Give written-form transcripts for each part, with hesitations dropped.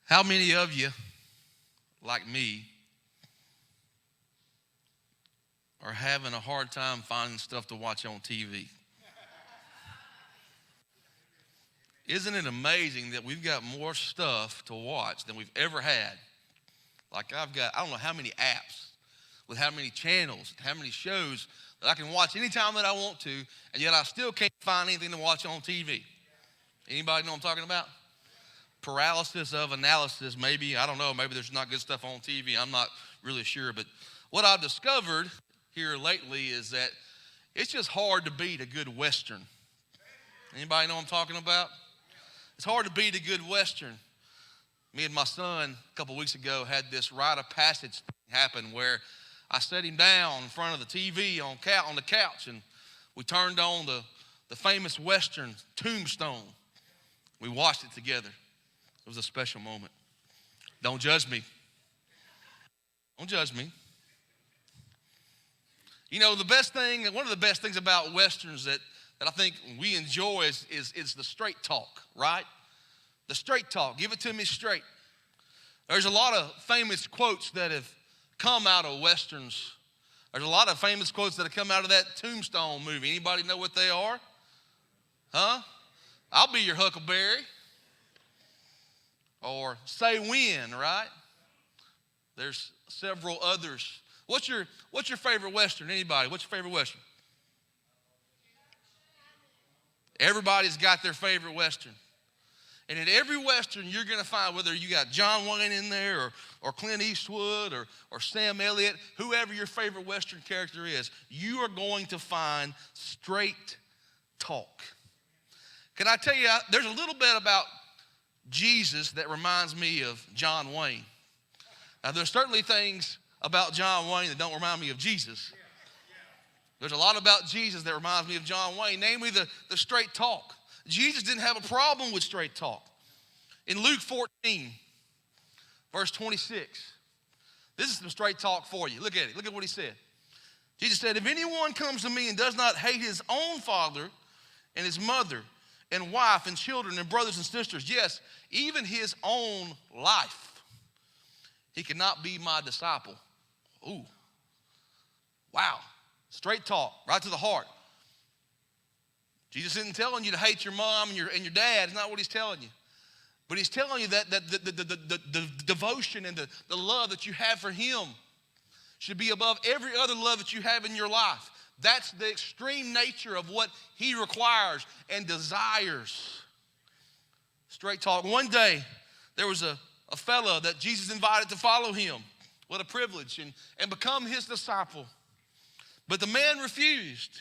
How many of you, like me, are having a hard time finding stuff to watch on TV? Isn't it amazing that we've got more stuff to watch than we've ever had? Like I've got, I don't know how many apps with how many channels, how many shows that I can watch anytime that I want to, and yet I still can't find anything to watch on TV. Anybody know what I'm talking about? Paralysis of analysis, maybe. I don't know. Maybe there's not good stuff on TV. I'm not really sure. But what I've discovered here lately is that it's just hard to beat a good Western. Anybody know what I'm talking about? It's hard to beat a good Western. Me and my son a couple weeks ago had this rite of passage happen where I set him down in front of the TV on the couch, and we turned on the famous Western Tombstone. We watched it together. It was a special moment. Don't judge me. Don't judge me. You know, one of the best things about Westerns that I think we enjoy is the straight talk, right? The straight talk. Give it to me straight. There's a lot of famous quotes that have come out of Westerns. There's a lot of famous quotes that have come out of that Tombstone movie. Anybody know what they are? Huh? I'll be your Huckleberry. Or say when, right? There's several others. What's your favorite Western? Anybody? What's your favorite Western? Everybody's got their favorite Western. And in every Western, you're going to find, whether you got John Wayne in there or Clint Eastwood or Sam Elliott, whoever your favorite Western character is, you are going to find straight talk. Can I tell you, there's a little bit about Jesus that reminds me of John Wayne. Now, there's certainly things about John Wayne that don't remind me of Jesus. There's a lot about Jesus that reminds me of John Wayne, namely the straight talk. Jesus didn't have a problem with straight talk. In Luke 14, verse 26, this is some straight talk for you. Look at it. Look at what he said. Jesus said, if anyone comes to me and does not hate his own father and his mother and wife and children and brothers and sisters, yes, even his own life, he cannot be my disciple. Ooh. Wow. Straight talk, right to the heart. Jesus isn't telling you to hate your mom and your dad. It's not what he's telling you. But he's telling you that the devotion and the love that you have for him should be above every other love that you have in your life. That's the extreme nature of what he requires and desires. Straight talk. One day, there was a fellow that Jesus invited to follow him. What a privilege, and become his disciple. But the man refused.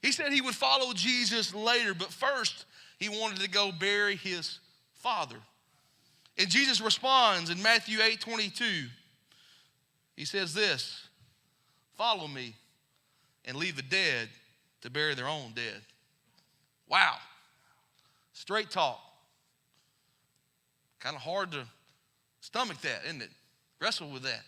He said he would follow Jesus later, but first he wanted to go bury his father. And Jesus responds in Matthew 8:22. He says this, follow me and leave the dead to bury their own dead. Wow. Straight talk. Kind of hard to stomach that, isn't it? Wrestle with that.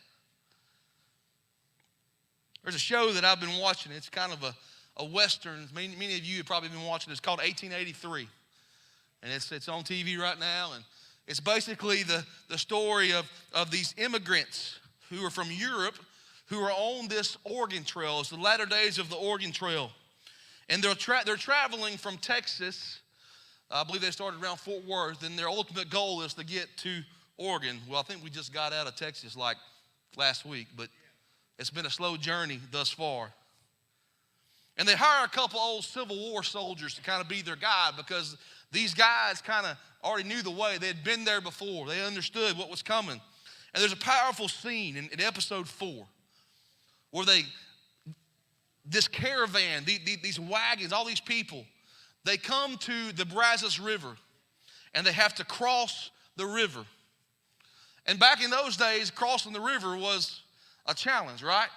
There's a show that I've been watching. It's kind of a Western. Many of you have probably been watching it. It's called 1883. And it's on TV right now. And it's basically the story of these immigrants who are from Europe who are on this Oregon Trail. It's the latter days of the Oregon Trail. And they're traveling from Texas. I believe they started around Fort Worth. And their ultimate goal is to get to Oregon. Well, I think we just got out of Texas like last week. But it's been a slow journey thus far. And they hire a couple old Civil War soldiers to kind of be their guide because these guys kind of already knew the way. They had been there before. They understood what was coming. And there's a powerful scene in episode 4 where this caravan, these wagons, all these people, they come to the Brazos River and they have to cross the river. And back in those days, crossing the river was a challenge, right?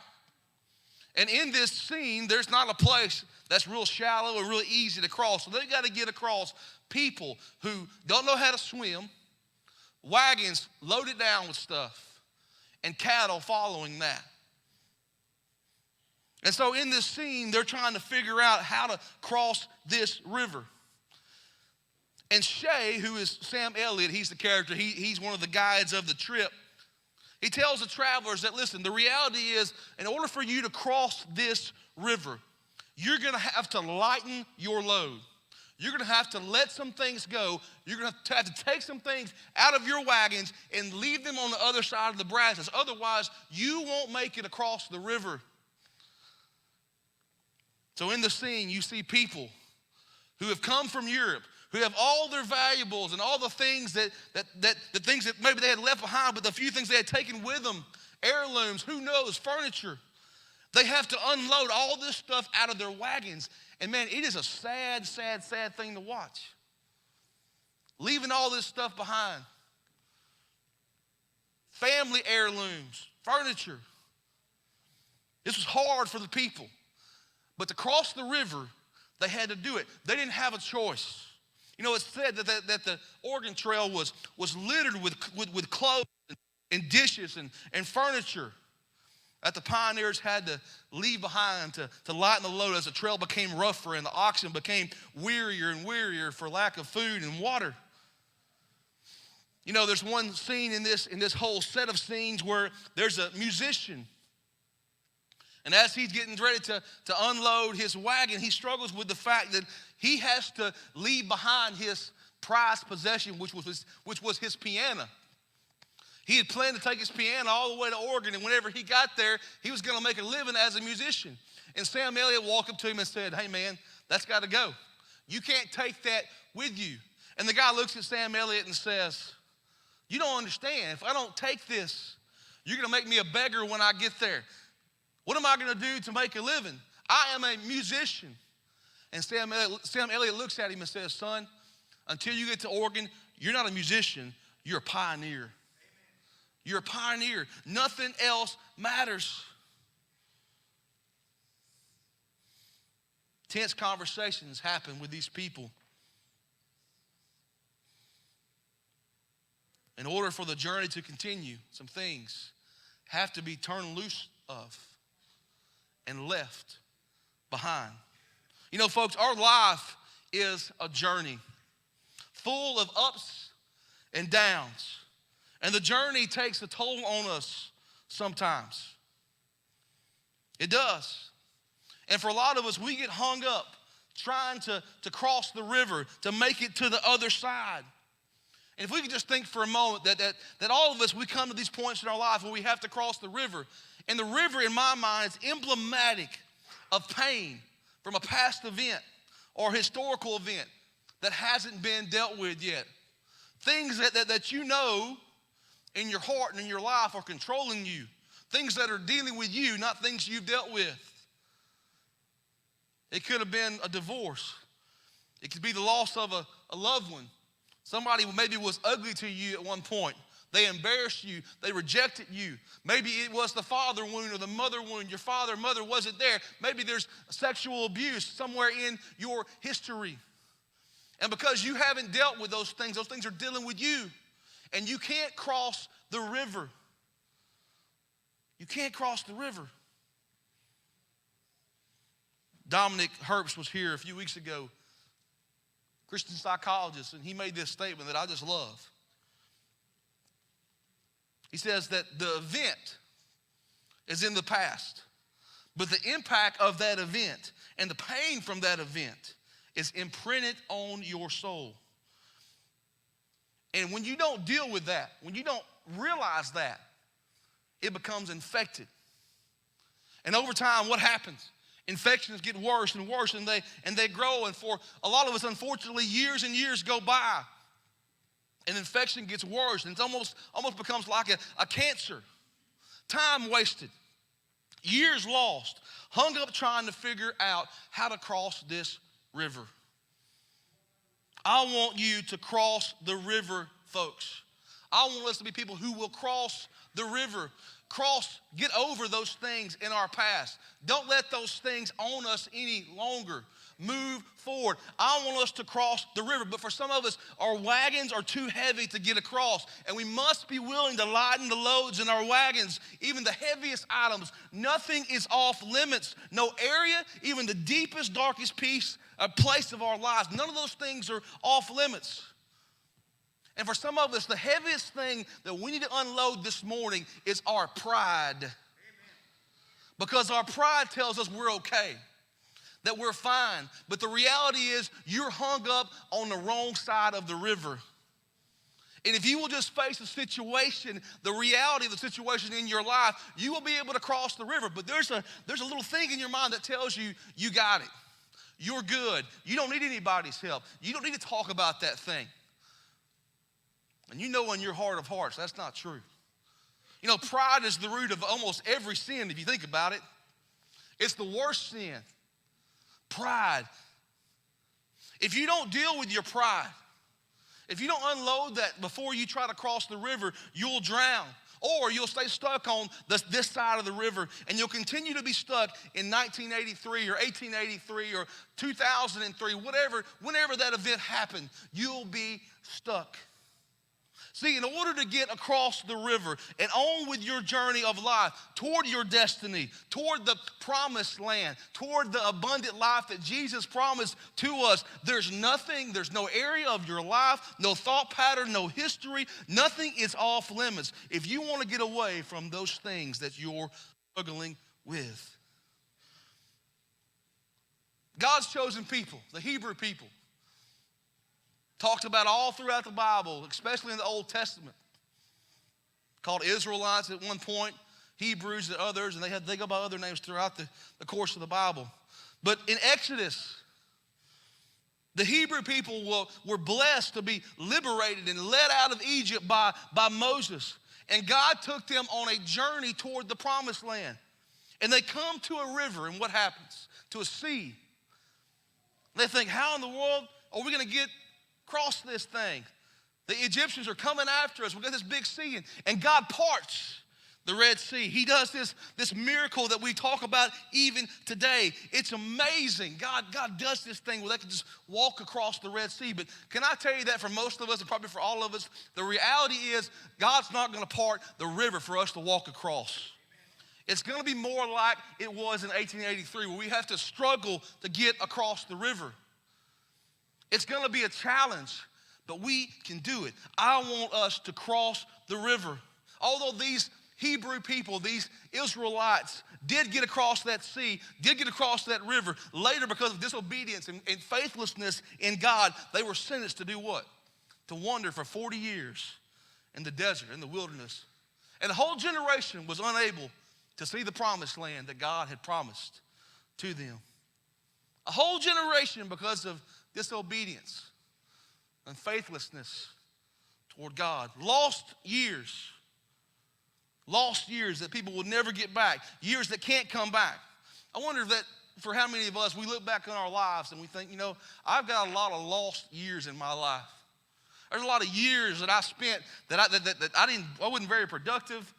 And in this scene, there's not a place that's real shallow or real easy to cross. So they've got to get across people who don't know how to swim, wagons loaded down with stuff, and cattle following that. And so in this scene, they're trying to figure out how to cross this river. And Shay, who is Sam Elliott, he's the character, he's one of the guides of the trip. He tells the travelers that, listen, the reality is, in order for you to cross this river, you're going to have to lighten your load. You're going to have to let some things go. You're going to have to take some things out of your wagons and leave them on the other side of the Brazos. Otherwise, you won't make it across the river. So in the scene, you see people who have come from Europe, who have all their valuables and all the things that maybe they had left behind, but the few things they had taken with them, heirlooms, who knows, furniture. They have to unload all this stuff out of their wagons. And man, it is a sad, sad, sad thing to watch. Leaving all this stuff behind. Family heirlooms, furniture. This was hard for the people. But to cross the river, they had to do it. They didn't have a choice. You know, it's said that the Oregon Trail was littered with clothes and dishes and furniture that the pioneers had to leave behind to lighten the load as the trail became rougher and the oxen became wearier and wearier for lack of food and water. You know, there's one scene in this whole set of scenes where there's a musician. And as he's getting ready to unload his wagon, he struggles with the fact that he has to leave behind his prized possession, which was his piano. He had planned to take his piano all the way to Oregon, and whenever he got there, he was going to make a living as a musician. And Sam Elliott walked up to him and said, "Hey man, that's got to go. You can't take that with you." And the guy looks at Sam Elliott and says, "You don't understand. If I don't take this, you're going to make me a beggar when I get there. What am I going to do to make a living? I am a musician." And Sam Elliott looks at him and says, "Son, until you get to Oregon, you're not a musician, you're a pioneer. You're a pioneer. Nothing else matters." Tense conversations happen with these people. In order for the journey to continue, some things have to be turned loose of and left behind. You know, folks, our life is a journey full of ups and downs. And the journey takes a toll on us sometimes. It does. And for a lot of us, we get hung up trying to cross the river, to make it to the other side. And if we could just think for a moment that all of us, we come to these points in our life where we have to cross the river. And the river, in my mind, is emblematic of pain from a past event or historical event that hasn't been dealt with yet. Things that you know in your heart and in your life are controlling you. Things that are dealing with you, not things you've dealt with. It could have been a divorce. It could be the loss of a loved one. Somebody maybe was ugly to you at one point. They embarrassed you. They rejected you. Maybe it was the father wound or the mother wound. Your father or mother wasn't there. Maybe there's sexual abuse somewhere in your history. And because you haven't dealt with those things are dealing with you. And you can't cross the river. You can't cross the river. Dominic Herbst was here a few weeks ago, Christian psychologist, and he made this statement that I just love. He says that the event is in the past, but the impact of that event and the pain from that event is imprinted on your soul. And when you don't deal with that, when you don't realize that, it becomes infected. And over time, what happens? Infections get worse and worse, and they grow. And for a lot of us, unfortunately, years and years go by, and infection gets worse, and it almost becomes like a cancer. Time wasted, years lost, hung up trying to figure out how to cross this river. I want you to cross the river, folks. I want us to be people who will cross the river. Get over those things in our past. Don't let those things own us any longer. Move forward. I want us to cross the river, but for some of us, our wagons are too heavy to get across, and we must be willing to lighten the loads in our wagons, even the heaviest items. Nothing is off limits. No area, even the deepest, darkest place of our lives, none of those things are off limits. And for some of us, the heaviest thing that we need to unload this morning is our pride. Amen. Because our pride tells us we're okay, that we're fine. But the reality is you're hung up on the wrong side of the river. And if you will just face the situation, the reality of the situation in your life, you will be able to cross the river. But there's a little thing in your mind that tells you, you got it. You're good. You don't need anybody's help. You don't need to talk about that thing. And you know in your heart of hearts, that's not true. You know, pride is the root of almost every sin, if you think about it. It's the worst sin. Pride. If you don't deal with your pride, if you don't unload that before you try to cross the river, you'll drown. Or you'll stay stuck on this side of the river, and you'll continue to be stuck in 1983 or 1883 or 2003, whenever that event happened, you'll be stuck. See, in order to get across the river and on with your journey of life toward your destiny, toward the promised land, toward the abundant life that Jesus promised to us, there's no area of your life, no thought pattern, no history, nothing is off limits if you want to get away from those things that you're struggling with. God's chosen people, the Hebrew people, talked about all throughout the Bible, especially in the Old Testament. Called Israelites at one point, Hebrews at others, and they go by other names throughout the course of the Bible. But in Exodus, the Hebrew people were blessed to be liberated and led out of Egypt by Moses. And God took them on a journey toward the promised land. And they come to a river, and what happens? To a sea. They think, how in the world are we going to get across this thing? The Egyptians are coming after us. We got this big sea, and God parts the Red Sea. He does this miracle that we talk about even today. It's amazing. God does this thing where they can just walk across the Red Sea. But can I tell you that for most of us, and probably for all of us, the reality is God's not going to part the river for us to walk across. It's going to be more like it was in 1883, where we have to struggle to get across the river. It's going to be a challenge, but we can do it. I want us to cross the river. Although these Hebrew people, these Israelites, did get across that sea, did get across that river, later because of disobedience and faithlessness in God, they were sentenced to do what? To wander for 40 years in the desert, in the wilderness. And the whole generation was unable to see the promised land that God had promised to them. A whole generation because of disobedience and faithlessness toward God. Lost years that people will never get back, years that can't come back. I wonder if that, for how many of us, we look back on our lives and we think, I've got a lot of lost years in my life. There's a lot of years that I spent that I wasn't very productive.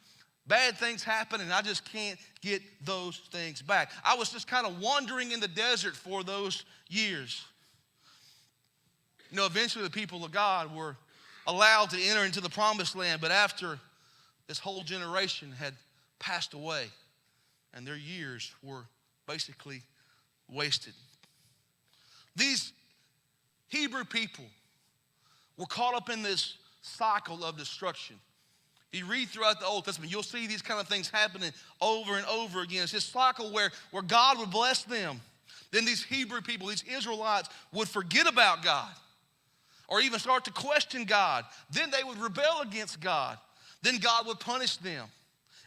Bad things happen, and I just can't get those things back. I was just kind of wandering in the desert for those years. Eventually the people of God were allowed to enter into the promised land, but after this whole generation had passed away and their years were basically wasted. These Hebrew people were caught up in this cycle of destruction. If you read throughout the Old Testament, you'll see these kind of things happening over and over again. It's this cycle where God would bless them. Then these Hebrew people, these Israelites, would forget about God or even start to question God. Then they would rebel against God. Then God would punish them.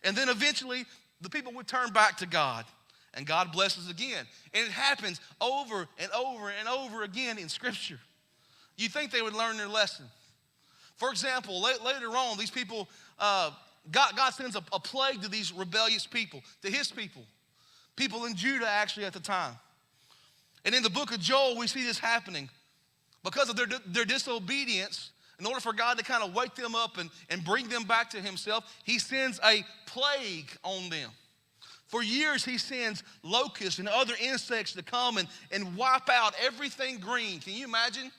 And then eventually the people would turn back to God, and God blesses again. And it happens over and over and over again in Scripture. You think they would learn their lesson. For example, later on, these people, God sends a plague to these rebellious people, to his people in Judah actually at the time. And in the book of Joel, we see this happening. Because of their disobedience, in order for God to kind of wake them up and bring them back to himself, he sends a plague on them. For years, he sends locusts and other insects to come and wipe out everything green. Can you imagine?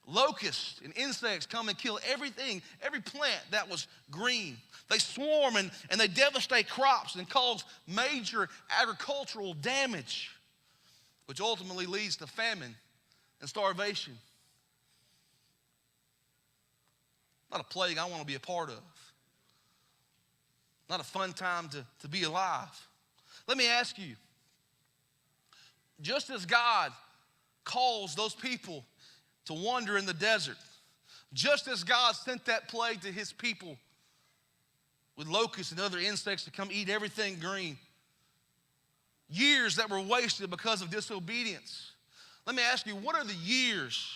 Locusts and insects come and kill everything, every plant that was green. They swarm and they devastate crops and cause major agricultural damage, which ultimately leads to famine and starvation. Not a plague I want to be a part of. Not a fun time to be alive. Let me ask you, just as God calls those people to wander in the desert, just as God sent that plague to his people with locusts and other insects to come eat everything green, years that were wasted because of disobedience. Let me ask you, what are the years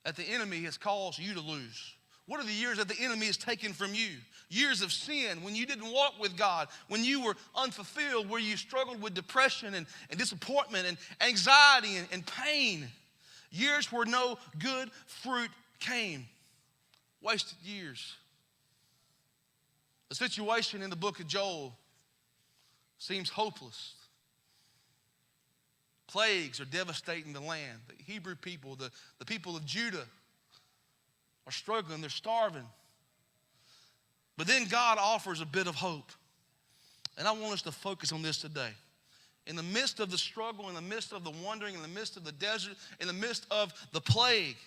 that the enemy has caused you to lose? What are the years that the enemy has taken from you? Years of sin, when you didn't walk with God, when you were unfulfilled, where you struggled with depression and disappointment and anxiety and pain. Years where no good fruit came. Wasted years. The situation in the book of Joel seems hopeless. Plagues are devastating the land. The Hebrew people, the people of Judah are struggling. They're starving. But then God offers a bit of hope. And I want us to focus on this today. In the midst of the struggle, in the midst of the wandering, in the midst of the desert, in the midst of the plague,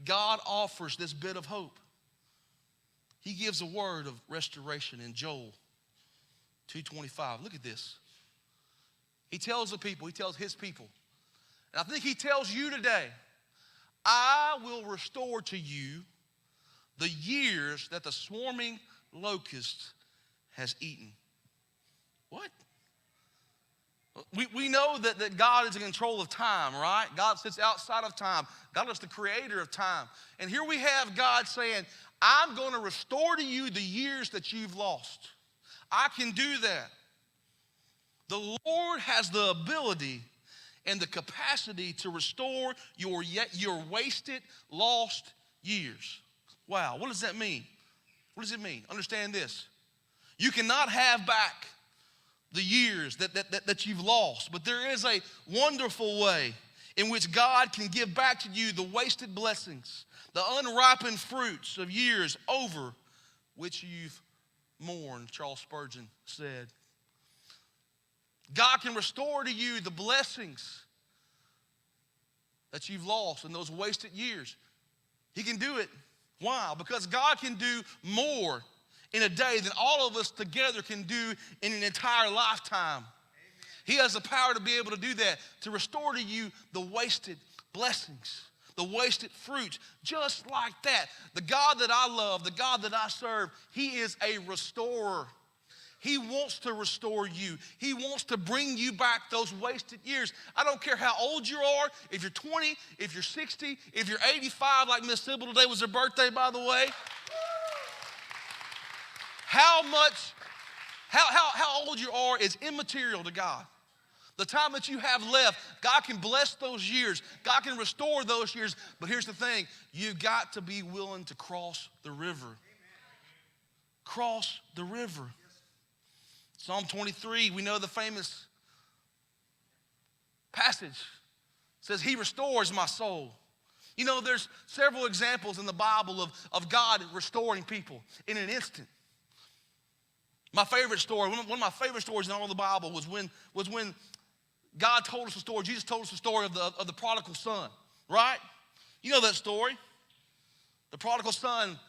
God offers this bit of hope. He gives a word of restoration in Joel 2:25. Look at this. He tells the people, he tells his people, and I think he tells you today, I will restore to you the years that the swarming locust has eaten. What? We know that God is in control of time, right? God sits outside of time. God is the creator of time. And here we have God saying, I'm going to restore to you the years that you've lost. I can do that. The Lord has the ability and the capacity to restore your wasted, lost years. Wow, what does that mean? What does it mean? Understand this. You cannot have back the years that you've lost, but there is a wonderful way in which God can give back to you the wasted blessings, the unripened fruits of years over which you've mourned, Charles Spurgeon said. God can restore to you the blessings that you've lost in those wasted years. He can do it. Why? Because God can do more in a day than all of us together can do in an entire lifetime. Amen. He has the power to be able to do that, to restore to you the wasted blessings, the wasted fruits, just like that. The God that I love, the God that I serve, he is a restorer. He wants to restore you. He wants to bring you back those wasted years. I don't care how old you are, if you're 20, if you're 60, if you're 85, like Miss Sybil today was her birthday, by the way. How old you are is immaterial to God. The time that you have left, God can bless those years. God can restore those years. But here's the thing. You've got to be willing to cross the river. Amen. Cross the river. Psalm 23, we know the famous passage. It says, he restores my soul. You know, there's several examples in the Bible of God restoring people in an instant. My favorite story, one of my favorite stories in all of the Bible was when God told us the story, Jesus told us the story of the prodigal son, right? You know that story. The prodigal son,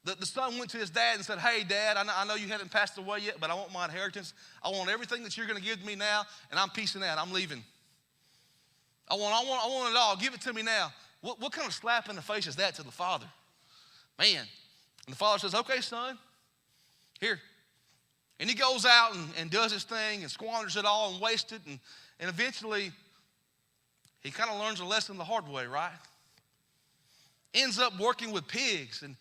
the son went to his dad and said, hey, Dad, I know you haven't passed away yet, but I want my inheritance. I want everything that you're going to give to me now, and I'm piecing out. I'm leaving. I want it all. Give it to me now. What kind of slap in the face is that to the father? Man. And the father says, okay, son, here. And he goes out and does his thing and squanders it all and wastes it. And eventually, he kind of learns a lesson the hard way, right? Ends up working with pigs and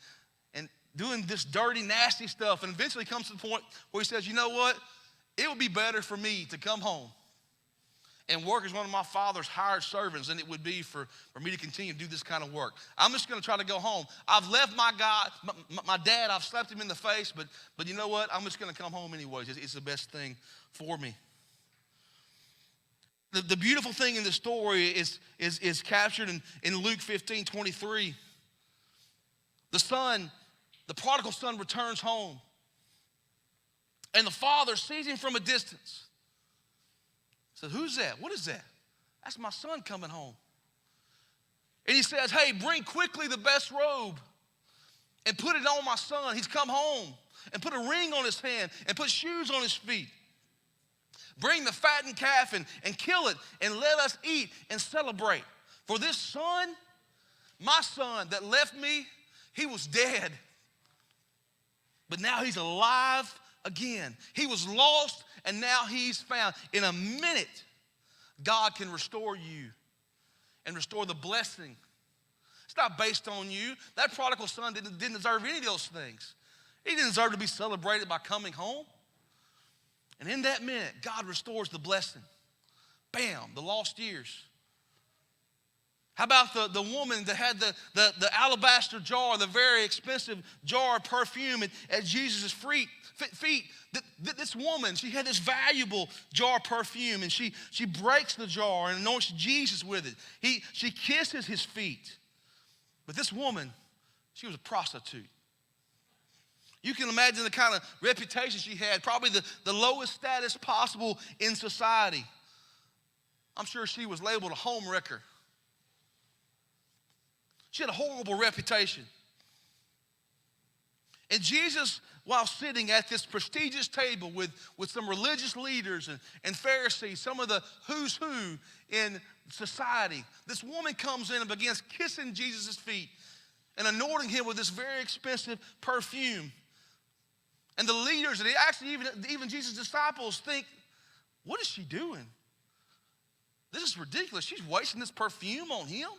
doing this dirty, nasty stuff. And eventually comes to the point where he says, you know what? It would be better for me to come home and work as one of my father's hired servants than it would be for me to continue to do this kind of work. I'm just going to try to go home. I've left my dad, I've slapped him in the face, but you know what? I'm just going to come home anyways. It's the best thing for me. The beautiful thing in the story is captured in Luke 15:23. The prodigal son returns home, and the father sees him from a distance. Says, who's that? What is that? That's my son coming home. And he says, hey, bring quickly the best robe. and put it on my son. He's come home, and put a ring on his hand and put shoes on his feet. Bring the fattened calf and kill it, and let us eat and celebrate. For this son, my son that left me, he was dead, but now he's alive again. He was lost, and now he's found. In a minute, God can restore you and restore the blessing. It's not based on you. That prodigal son didn't deserve any of those things. He didn't deserve to be celebrated by coming home. And in that minute, God restores the blessing. Bam, the lost years. How about the woman that had the alabaster jar, the very expensive jar of perfume at Jesus' feet? This woman, she had this valuable jar of perfume, and she breaks the jar and anoints Jesus with it. She kisses his feet. But this woman, she was a prostitute. You can imagine the kind of reputation she had, probably the lowest status possible in society. I'm sure she was labeled a home wrecker. She had a horrible reputation. And Jesus, while sitting at this prestigious table with some religious leaders and Pharisees, some of the who's who in society, this woman comes in and begins kissing Jesus' feet and anointing him with this very expensive perfume. And the leaders, and actually even Jesus' disciples think, what is she doing? This is ridiculous. She's wasting this perfume on him?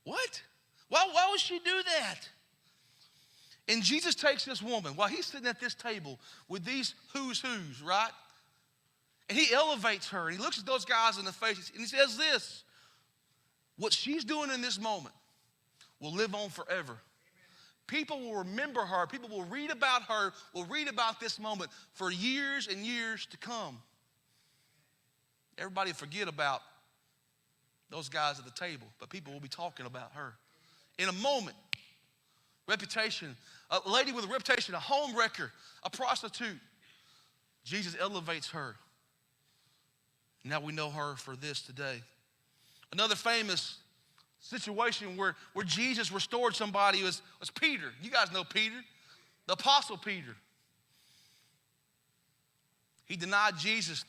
What? Why would she do that? And Jesus takes this woman while he's sitting at this table with these who's, right? And he elevates her, and he looks at those guys in the face, and he says this: what she's doing in this moment will live on forever. People will remember her. People will read about her, will read about this moment for years and years to come. Everybody forget about those guys at the table, but people will be talking about her. In a moment, reputation, a lady with a reputation, a home wrecker, a prostitute. Jesus elevates her. Now we know her for this today. Another famous situation where Jesus restored somebody was Peter. You guys know Peter, the Apostle Peter. He denied Jesus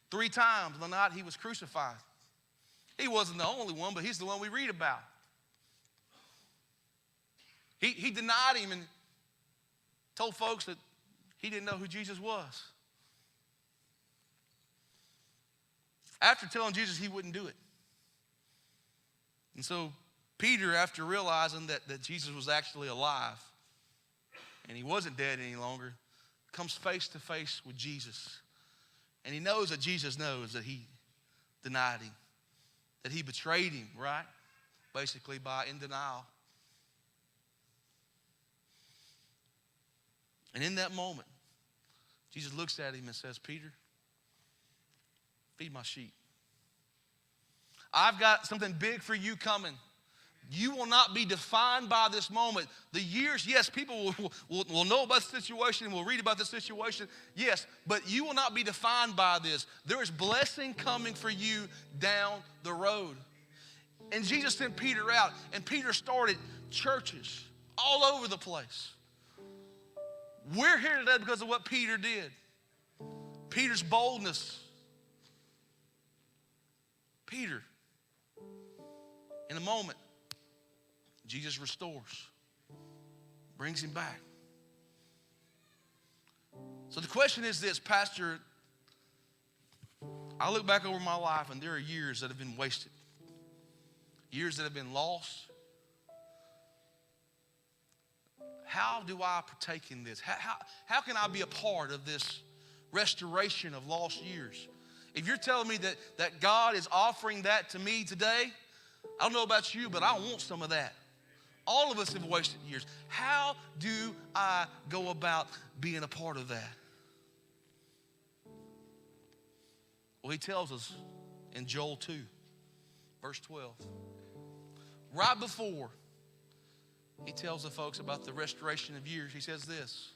3 times the night he was crucified. He wasn't the only one, but he's the one we read about. He denied him and told folks that he didn't know who Jesus was. After telling Jesus he wouldn't do it. And so Peter, after realizing that Jesus was actually alive and he wasn't dead any longer, comes face to face with Jesus. And he knows that Jesus knows that he denied him, that he betrayed him, right? Basically in denial. And in that moment, Jesus looks at him and says, Peter, feed my sheep. I've got something big for you coming. You will not be defined by this moment. The years, yes, people will know about the situation, will read about the situation, yes, but you will not be defined by this. There is blessing coming for you down the road. And Jesus sent Peter out, and Peter started churches all over the place. We're here today because of what Peter did. Peter's boldness. Peter, in a moment, Jesus restores, brings him back. So the question is this, Pastor, I look back over my life and there are years that have been wasted, years that have been lost. How do I partake in this? How can I be a part of this restoration of lost years? If you're telling me that God is offering that to me today, I don't know about you, but I want some of that. All of us have wasted years. How do I go about being a part of that? Well, he tells us in Joel 2, verse 12. Right before he tells the folks about the restoration of years, he says this.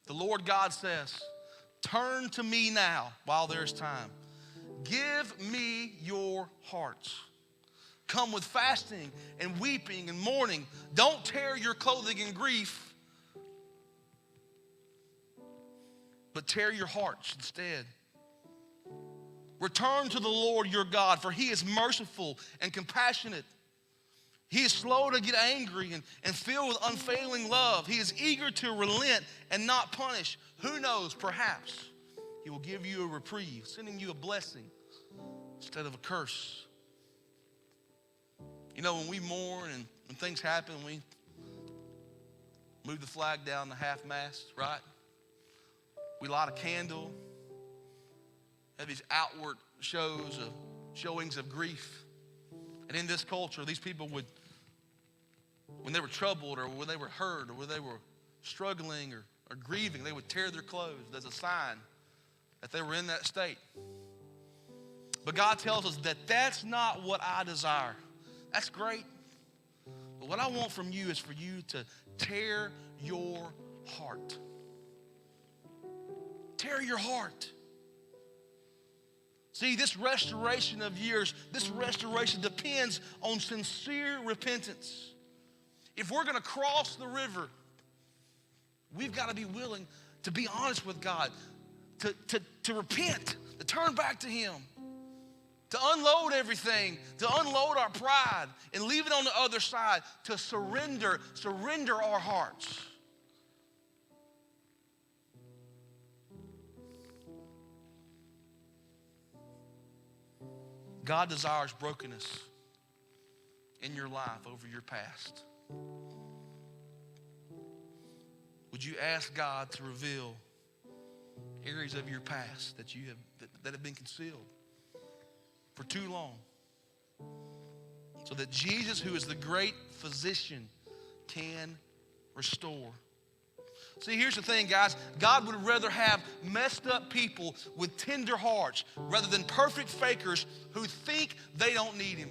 The Lord God says, turn to me now while there's time. Give me your hearts. come with fasting and weeping and mourning. Don't tear your clothing in grief, but tear your hearts instead. Return to the Lord your God, for he is merciful and compassionate. He is slow to get angry and filled with unfailing love. He is eager to relent and not punish. Who knows, perhaps he will give you a reprieve, sending you a blessing instead of a curse. You know, when we mourn and when things happen, we move the flag down to half-mast, right? We light a candle, have these outward showings of grief. And in this culture, these people would, when they were troubled or when they were hurt or when they were struggling or grieving, they would tear their clothes as a sign that they were in that state. But God tells us that that's not what I desire. That's great. But what I want from you is for you to tear your heart. Tear your heart. See, this restoration of years, this restoration depends on sincere repentance. If we're going to cross the river, we've got to be willing to be honest with God, to repent, to turn back to him, to unload everything, to unload our pride and leave it on the other side, to surrender our hearts. God desires brokenness in your life over your past. Would you ask God to reveal areas of your past that have been concealed for too long, so that Jesus, who is the great physician, can restore? See, here's the thing, guys. God would rather have messed up people with tender hearts rather than perfect fakers who think they don't need him.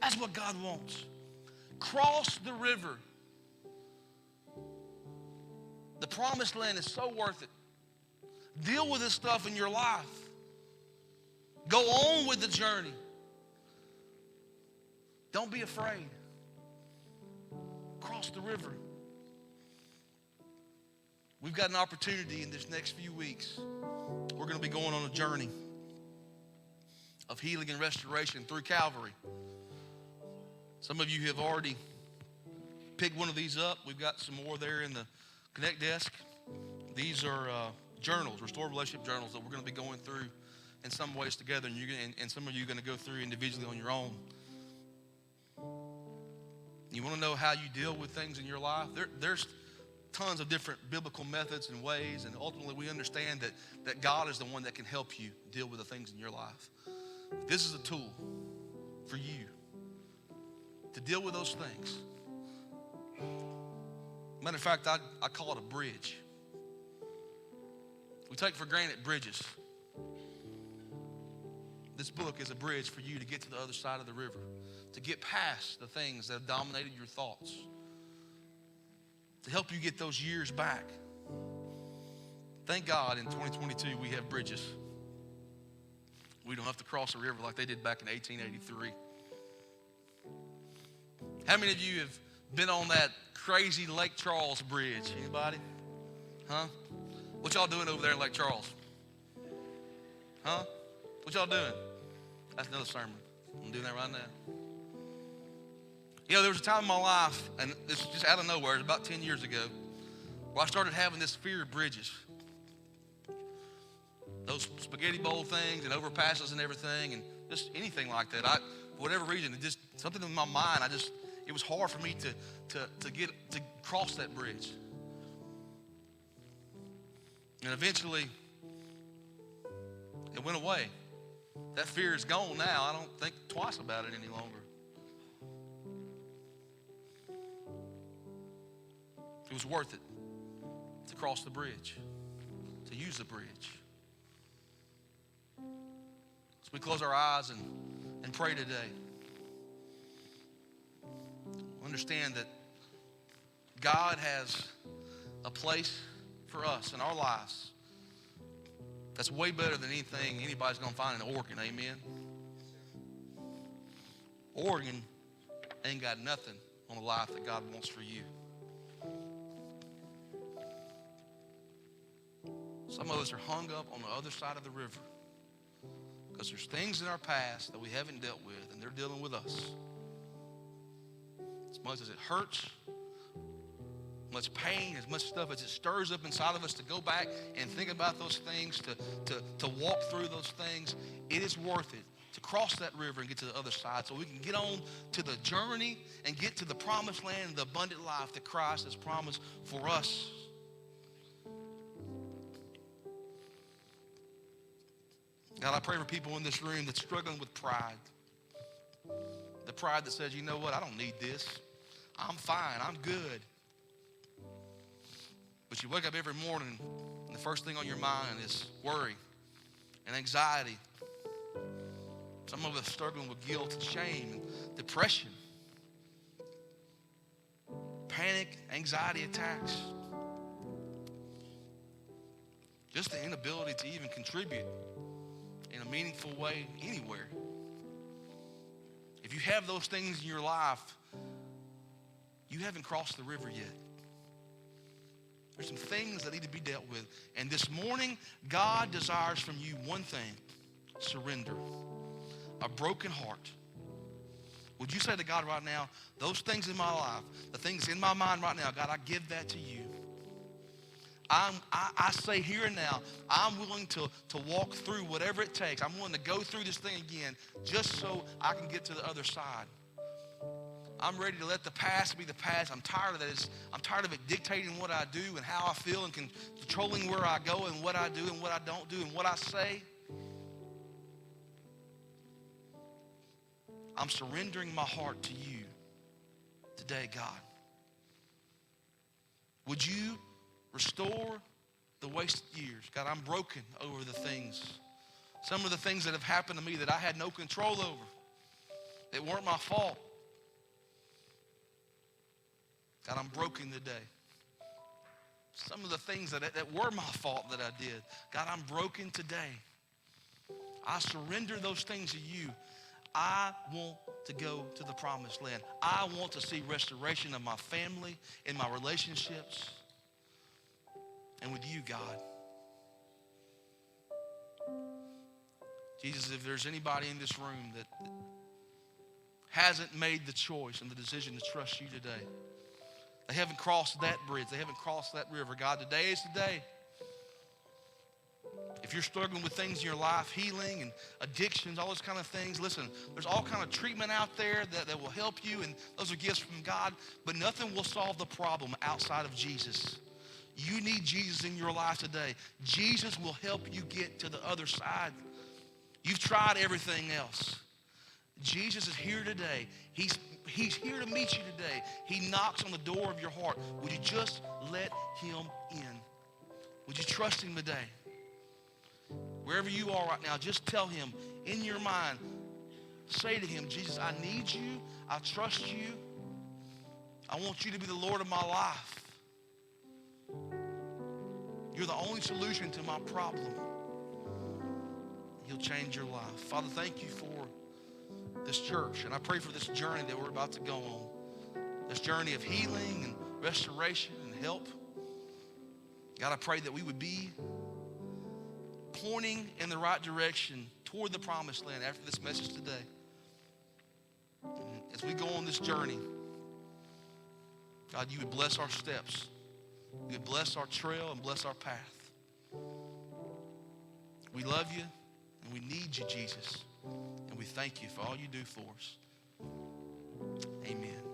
That's what God wants. Cross the river. The promised land is so worth it. Deal with this stuff in your life. Go on with the journey. Don't be afraid. Cross the river. We've got an opportunity in this next few weeks. We're going to be going on a journey of healing and restoration through Calvary. Some of you have already picked one of these up. We've got some more there in the Connect desk. These are journals, restored relationship journals, that we're going to be going through in some ways together, and some of you are going to go through individually on your own. You want to know how you deal with things in your life? There's tons of different biblical methods and ways, and ultimately we understand that God is the one that can help you deal with the things in your life. This is a tool for you to deal with those things. Matter of fact, I call it a bridge. We take for granted bridges. This book is a bridge for you to get to the other side of the river, to get past the things that have dominated your thoughts, to help you get those years back. Thank God in 2022 we have bridges. We don't have to cross a river like they did back in 1883. How many of you have been on that crazy Lake Charles bridge? Anybody? Huh? What y'all doing over there in Lake Charles? Huh? What y'all doing? That's another sermon. I'm doing that right now. You know, there was a time in my life, and this is just out of nowhere, it was about 10 years ago, where I started having this fear of bridges. Those spaghetti bowl things and overpasses and everything, and just anything like that. For whatever reason, it just, something in my mind, it was hard for me to cross that bridge. And eventually, it went away. That fear is gone now. I don't think twice about it any longer. It was worth it to cross the bridge, to use the bridge. So we close our eyes and pray today. Understand that God has a place for us in our lives that's way better than anything anybody's going to find in Oregon. Amen. Oregon ain't got nothing on the life that God wants for you. Some of us are hung up on the other side of the river because there's things in our past that we haven't dealt with, and they're dealing with us. As much as it hurts, much pain, as much stuff as it stirs up inside of us to go back and think about those things, to walk through those things, it is worth it to cross that river and get to the other side so we can get on to the journey and get to the promised land and the abundant life that Christ has promised for us. God, I pray for people in this room that's struggling with pride. The pride that says, you know what, I don't need this. I'm fine, I'm good. But you wake up every morning and the first thing on your mind is worry and anxiety. Some of us struggling with guilt and shame and depression, panic, anxiety attacks. Just the inability to even contribute in a meaningful way anywhere. If you have those things in your life, you haven't crossed the river yet. There's some things that need to be dealt with. And this morning, God desires from you one thing: surrender. A broken heart. Would you say to God right now, those things in my life, the things in my mind right now, God, I give that to you. I say here and now, I'm willing to walk through whatever it takes. I'm willing to go through this thing again just so I can get to the other side. I'm ready to let the past be the past. I'm tired of that. I'm tired of it dictating what I do and how I feel and controlling where I go and what I do and what I don't do and what I say. I'm surrendering my heart to you today, God. Would you restore the wasted years? God, I'm broken over the things. Some of the things that have happened to me that I had no control over, that weren't my fault. God, I'm broken today. Some of the things that were my fault that I did, God, I'm broken today. I surrender those things to you. I want to go to the promised land. I want to see restoration of my family and my relationships and with you, God. Jesus, if there's anybody in this room that hasn't made the choice and the decision to trust you today, they haven't crossed that bridge, they haven't crossed that river, God, today is the day. If you're struggling with things in your life, healing and addictions, all those kind of things, listen, there's all kind of treatment out there that will help you, and those are gifts from God, but nothing will solve the problem outside of Jesus. You need Jesus in your life today. Jesus will help you get to the other side. You've tried everything else. Jesus is here today. He's here to meet you today. He knocks on the door of your heart. Would you just let him in? Would you trust him today? Wherever you are right now, just tell him in your mind, say to him, Jesus, I need you. I trust you. I want you to be the Lord of my life. You're the only solution to my problem. He'll change your life. Father, thank you for this church. And I pray for this journey that we're about to go on. This journey of healing and restoration and help. God, I pray that we would be pointing in the right direction toward the promised land after this message today. And as we go on this journey, God, you would bless our steps. You would bless our trail and bless our path. We love you and we need you, Jesus. And we thank you for all you do for us. Amen.